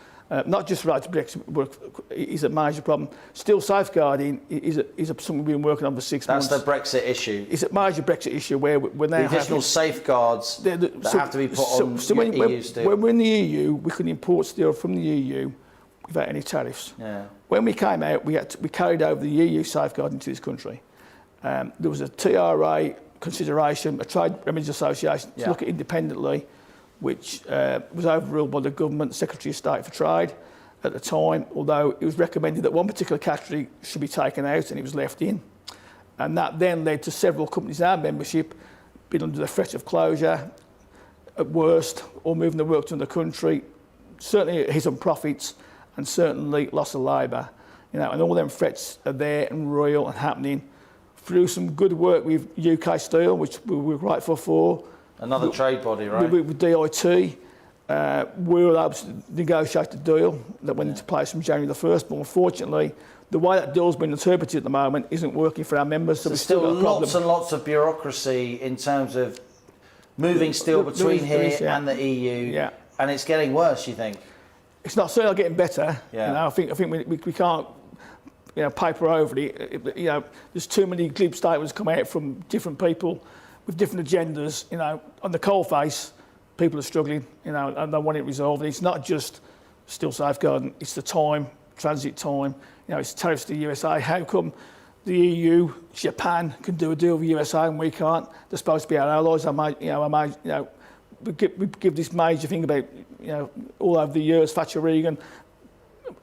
not just related to Brexit, is a major problem. Still safeguarding is something we've been working on for 6 months. That's the Brexit issue. It's a major Brexit issue where we're now the additional safeguards that have to be put on EU steel. When we're in the EU, we can import steel from the EU without any tariffs. Yeah. When we came out, we carried over the EU safeguard into this country. There was a TRA consideration, a Trade Remedies Association, to look at independently, which was overruled by the government Secretary of State for Trade at the time, although it was recommended that one particular category should be taken out and it was left in. And that then led to several companies in our membership being under the threat of closure, at worst, or moving the work to another country, certainly a hit on profits and certainly loss of labour. You know, and all them threats are there and real and happening. Through some good work with UK Steel, which we were grateful for. Another trade body, right? With DIT, we were able to negotiate a deal that went into place from January the 1st, but unfortunately, the way that deal's been interpreted at the moment isn't working for our members, so we've still got a problem. Lots and lots of bureaucracy in terms of moving steel between here and the EU, and it's getting worse, you think? It's not certainly getting better. Yeah. You know, I think we can't, you know, paper over it. You know, there's too many glib statements come out from different people with different agendas. You know, on the coalface, people are struggling. You know, and they want it resolved. And it's not just still safeguarding; it's the time, transit time. You know, it's tariffs to the USA. How come the EU, Japan can do a deal with the USA and we can't? They're supposed to be our allies. We give this major thing about, you know, all over the years, Thatcher, Reagan,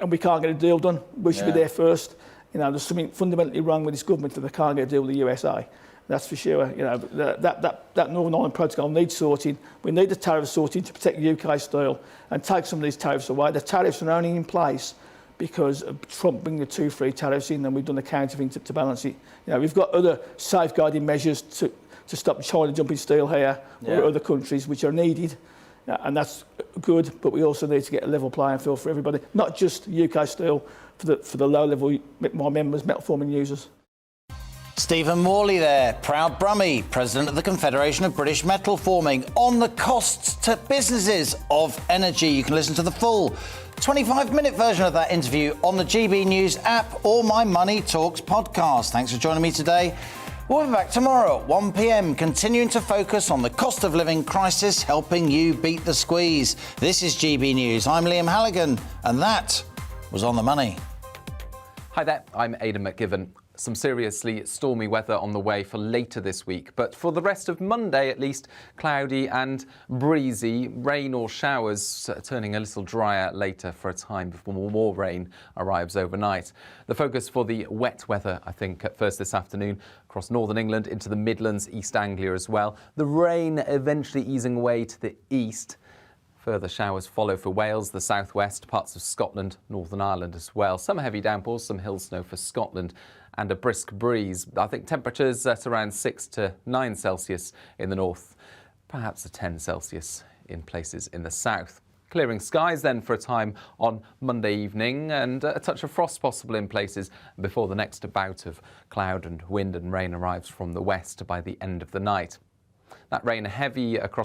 and we can't get a deal done. We should be there first. You know, there's something fundamentally wrong with this government that they can't get a deal with the USA. That's for sure. You know, that Northern Ireland Protocol needs sorting. We need the tariff sorting to protect UK steel and take some of these tariffs away. The tariffs are only in place because of Trump bringing the 2 free tariffs in, and we've done the countervailing to balance it. You know, we've got other safeguarding measures to stop China dumping steel here or other countries, which are needed, and that's good. But we also need to get a level playing field for everybody, not just UK steel, for the low-level my members, metal forming users. Stephen Morley there, proud Brummie, President of the Confederation of British Metal Forming, on the costs to businesses of energy. You can listen to the full 25-minute version of that interview on the GB News app or My Money Talks podcast. Thanks for joining me today. We'll be back tomorrow at 1 p.m, continuing to focus on the cost of living crisis, helping you beat the squeeze. This is GB News. I'm Liam Halligan, and that was On the Money. Hi there, I'm Aidan McGiven. Some seriously stormy weather on the way for later this week, but for the rest of Monday at least, cloudy and breezy. Rain or showers turning a little drier later for a time before more rain arrives overnight. The focus for the wet weather, I think, at first this afternoon across northern England into the Midlands, East Anglia as well. The rain eventually easing away to the east. Further showers follow for Wales, the southwest, parts of Scotland, Northern Ireland as well. Some heavy downpours, some hill snow for Scotland, and a brisk breeze. I think temperatures at around 6 to 9 Celsius in the north, perhaps a 10 Celsius in places in the south. Clearing skies then for a time on Monday evening, and a touch of frost possible in places before the next bout of cloud and wind and rain arrives from the west by the end of the night. That rain heavy across